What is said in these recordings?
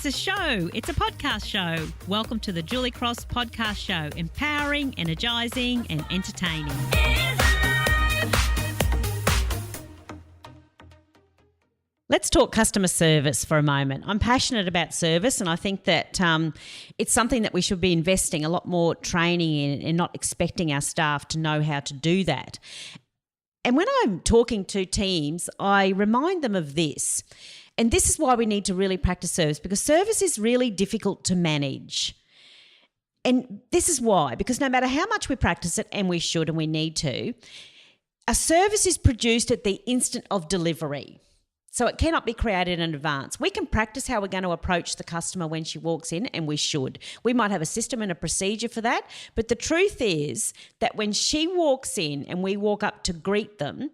It's a show. It's a podcast show. Welcome to the Julie Cross Podcast Show. Empowering, energising and entertaining. Let's talk customer service for a moment. I'm passionate about service, and I think that it's something that we should be investing a lot more training in and not expecting our staff to know how to do that. And when I'm talking to teams, I remind them of this. And this is why we need to really practice service, because service is really difficult to manage. And this is why, because no matter how much we practice it, and we should and we need to, a service is produced at the instant of delivery. So it cannot be created in advance. We can practice how we're going to approach the customer when she walks in, and we should. We might have a system and a procedure for that, but the truth is that when she walks in and we walk up to greet them,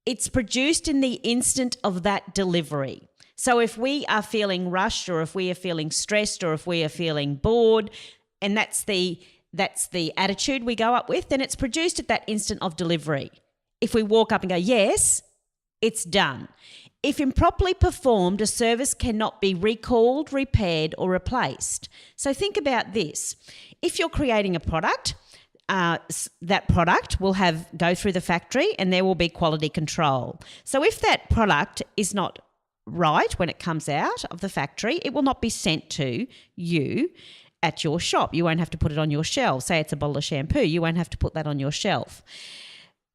it's produced in the instant of that delivery. So if we are feeling rushed, or if we are feeling stressed, or if we are feeling bored, and that's the attitude we go up with, then it's produced at that instant of delivery. If we walk up and go, yes, it's done. If improperly performed, a service cannot be recalled, repaired, or replaced. So think about this. If you're creating a product, that product will go through the factory, and there will be quality control. So if that product is not right when it comes out of the factory, it will not be sent to you at your shop. You won't have to put it on your shelf. Say it's a bottle of shampoo, you won't have to put that on your shelf,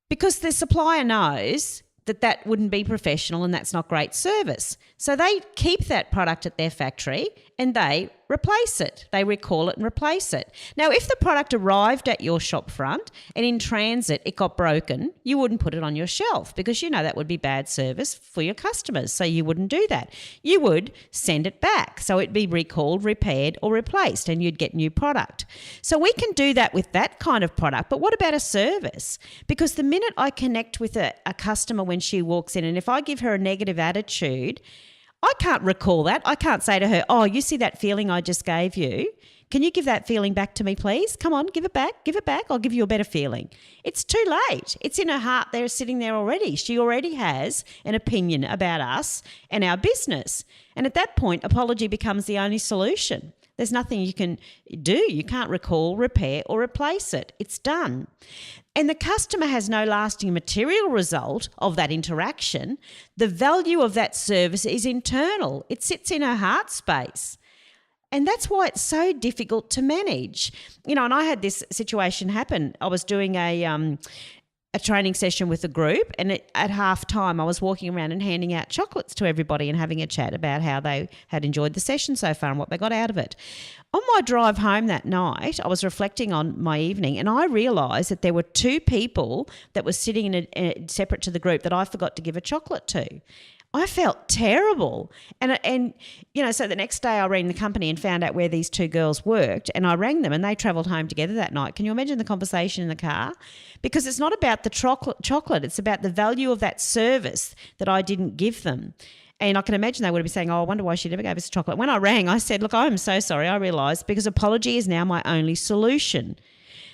because the supplier knows that wouldn't be professional and that's not great service. So they keep that product at their factory and they replace it. They recall it and replace it. Now, if the product arrived at your shop front and in transit it got broken, you wouldn't put it on your shelf, because you know that would be bad service for your customers. So you wouldn't do that. You would send it back. So it'd be recalled, repaired, or replaced, and you'd get new product. So we can do that with that kind of product. But what about a service? Because the minute I connect with a customer when she walks in, and if I give her a negative attitude, I can't recall that. I can't say to her, oh, you see that feeling I just gave you? Can you give that feeling back to me, please? Come on, give it back, give it back. I'll give you a better feeling. It's too late. It's in her heart. They're sitting there already. She already has an opinion about us and our business. And at that point, apology becomes the only solution. There's nothing you can do. You can't recall, repair, or replace it. It's done. And the customer has no lasting material result of that interaction. The value of that service is internal. It sits in her heart space. And that's why it's so difficult to manage. You know, and I had this situation happen. I was doing a training session with a group, and at half time I was walking around and handing out chocolates to everybody and having a chat about how they had enjoyed the session so far and what they got out of it. On my drive home that night, I was reflecting on my evening, and I realised that there were two people that were sitting separate to the group that I forgot to give a chocolate to. I felt terrible. And you know, so the next day I rang the company and found out where these two girls worked, and I rang them and they travelled home together that night. Can you imagine the conversation in the car? Because it's not about the chocolate, it's about the value of that service that I didn't give them. And I can imagine they would be saying, oh, I wonder why she never gave us chocolate. When I rang, I said, look, I'm so sorry. I realised, because apology is now my only solution.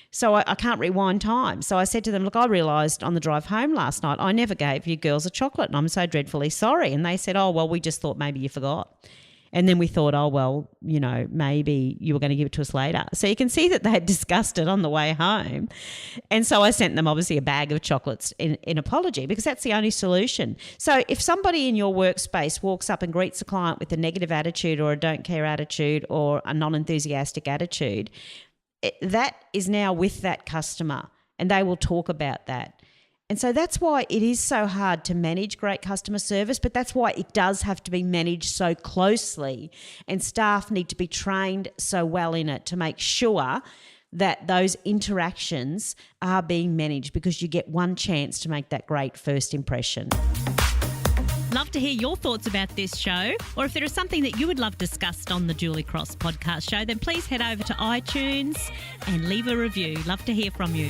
So I can't rewind time. So I said to them, look, I realised on the drive home last night I never gave you girls a chocolate, and I'm so dreadfully sorry. And they said, oh, well, we just thought maybe you forgot. And then we thought, oh, well, you know, maybe you were going to give it to us later. So you can see that they had discussed it on the way home. And so I sent them obviously a bag of chocolates in apology, because that's the only solution. So if somebody in your workspace walks up and greets a client with a negative attitude or a don't care attitude or a non-enthusiastic attitude, that is now with that customer, and they will talk about that. And so that's why it is so hard to manage great customer service, but that's why it does have to be managed so closely, and staff need to be trained so well in it to make sure that those interactions are being managed, because you get one chance to make that great first impression. Love to hear your thoughts about this show, or if there is something that you would love discussed on the Julie Cross Podcast Show, then please head over to iTunes and leave a review. Love to hear from you.